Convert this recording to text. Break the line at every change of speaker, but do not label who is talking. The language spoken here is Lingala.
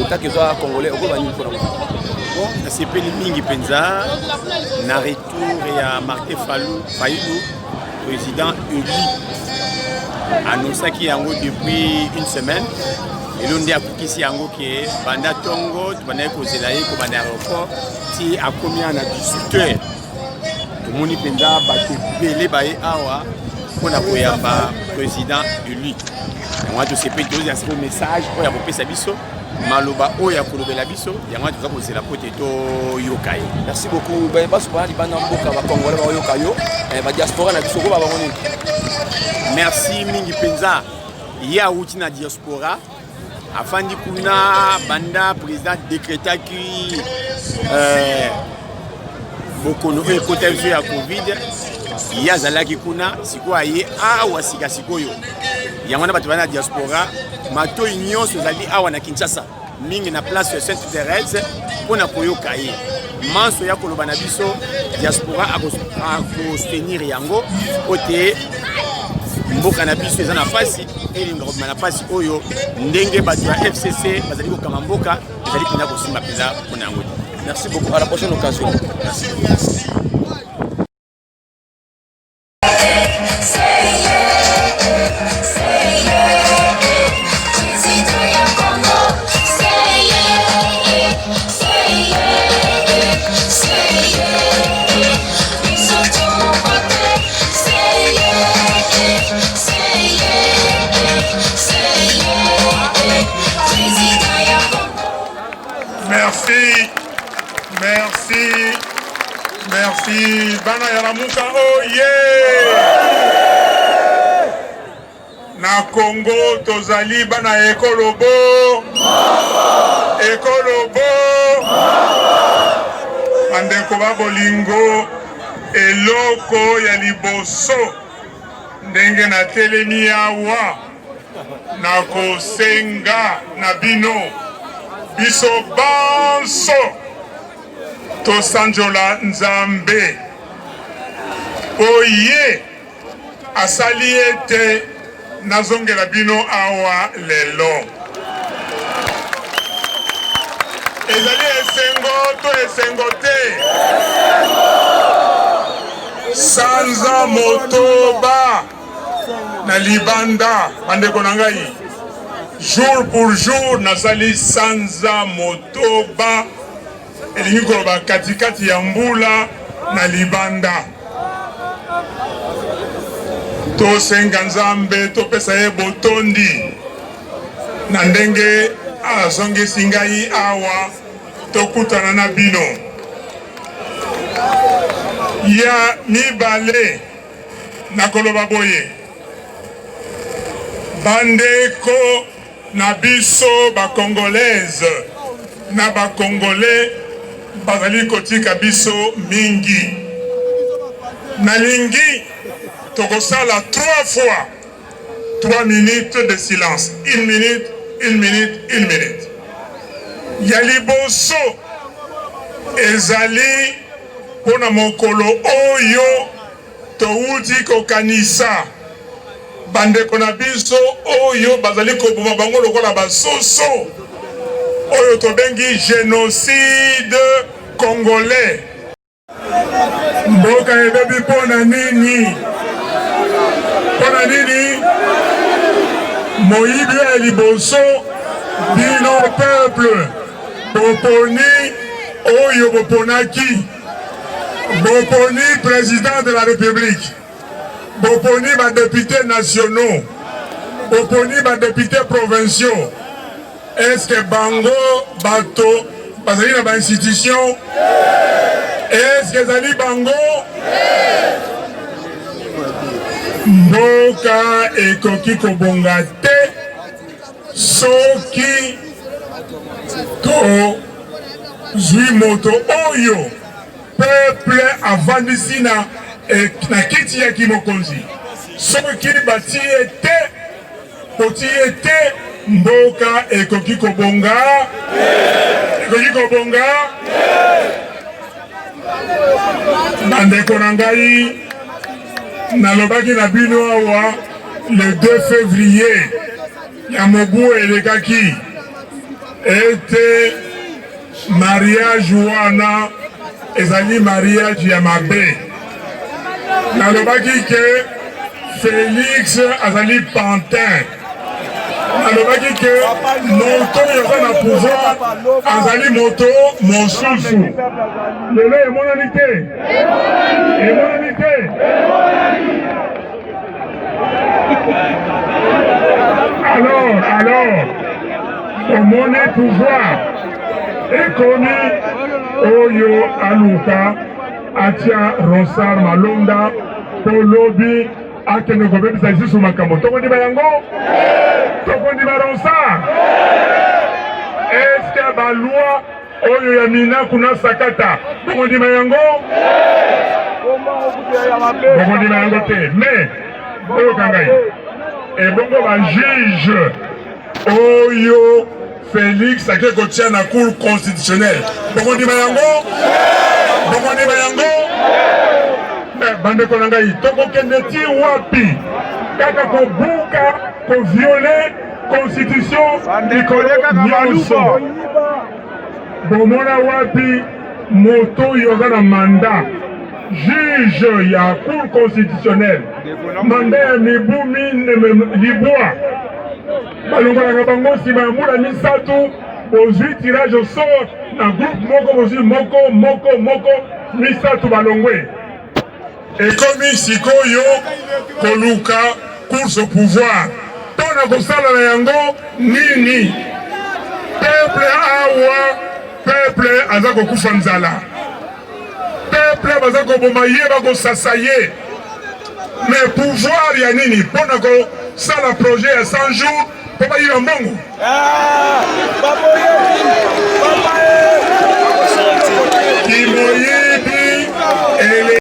otaki ezwa congolais okobani mpona
bon nasepeli mingi mpenza na retour ya Martin Fayulu président élu annoncaki yango depuis une semaine elo nde akokisi yango ke banda ntongo tobandaki kozela ye kobanda aéroport ti akomi na 18h tomoni mpenza bato ebele baye awa mpona koyamba président élu yango wana tosepeli tozela siko message oyo ya kopesa biso maloba oyo ya kolobela biso yango wana toza kozela po te toyoka ye.
Merci beaucoup. Baso bana libanda mboka bakongole bayoka yo badiaspora na biso ko babango nini.
Merci mingi mpenza ye awuti na diaspora afandi kuna banda président décrétaki bokono oyo ekota biso ya covid ye azalaki kuna sikoyo aye awa sika sikoyo yango wana bato bana na diaspora matoi nyonso ezali awa na Kinshasa mingi na place ya Sainte Thérèse mpona koyoka ye manso ya koloba na biso diaspora akostenir yango po te mboka na biso eza na pasi elinga kobima na pasi oyo ndenge bato ya FCC bazali kokama mboka ezali mpena kosimba mpenza mpona yango.
Merci beaucoup, à la prochaine occasion.
Merci.
Merci, Bana Yaramuka, oh yeah! Na Congo, Tozali, Bana Ekolobo! Ekolobo! Andeko Babolingo, Eloko ya liboso, ndenge na telemi awa, na kosenga na bino, biso banso, tosanjola Nzambe oye asali ete nazongela bino awa lelo ezali esengo to esengo te sanza motoba na libanda bandeko na ngai jour pour jour nazali sanza motoba elingi koloba katikati ya mbula na libanda tosenga Nzambe topesa ye botondi na ndenge azongisi ngai awa tokutana na bino ya mibale na koloba boye bandeko na biso bakongolaise na bakongolais bazali kotika biso mingi nalingi tokosala 3 fois 3 minutes de silence 1 minute 1 minute 1 minute ya liboso ezali mpona mokolo oyo touti kokanisa bandeko na biso oyo bazali koboma bango lokola basoso oyo tobengi génocide congolais. Mboka ebebi mpona nini? Mpona nini? Moyibi ya liboso bino peuple boponi oyo boponaki boponi président de la République boponi badéputés nationaux boponi badéputés provinciaux. Est-ce que bango bato bazali na ba institution? Est-ce que zali bango? Mboka ekoki kobonga te soki to zwi moto oyo peuple avandisi na kiti ya kimokonzi soki batie te potie te mboka ekoki kobonga bandeko na ngai nalobaki na bino awa le 2 février ya mobu elekaki ete mariage wana ezali mariage ya mabe. Nalobaki ke Félix azali pantin. Nalobaki ke moto yoza na pouvoir azali moto mosusu. Lelo emonani te. Emonani te. Alors, omone pouvoir ekomi oyo aluka atia Ronsard Malonda polobi akende kobebisa lisusu makambo tokondima yango tokondima Ronsard. Eske balwa oyo ya mina kuna sakata tokondima yango tokondima yango te. Mais oyo kangai ebongo ba juge oyo Félix ake kotia na cour constitutionnelle bokondima yango bokondima yango. Bandeko na ngai tokokende ti wapi kaka kobuka koviole constitution nyonso bomona wapi moto yoza na mandat juge ya cour constitutionnelle mandat ya mibu mine libwa balongolaka bango nsima ya mbula misatu bozwi tirage au sort na groupe moko bozwi moko misatu balongwe. Ekomi sikoyo koluka course au pouvoir mpona kosala na yango nini? Peuple awa peuple aza kokufa nzala, peuple baza koboma ye bakosasa ye. Mais pouvoir ya nini? Mpona kosala projet ya 100 jours mpo bayila mbongo.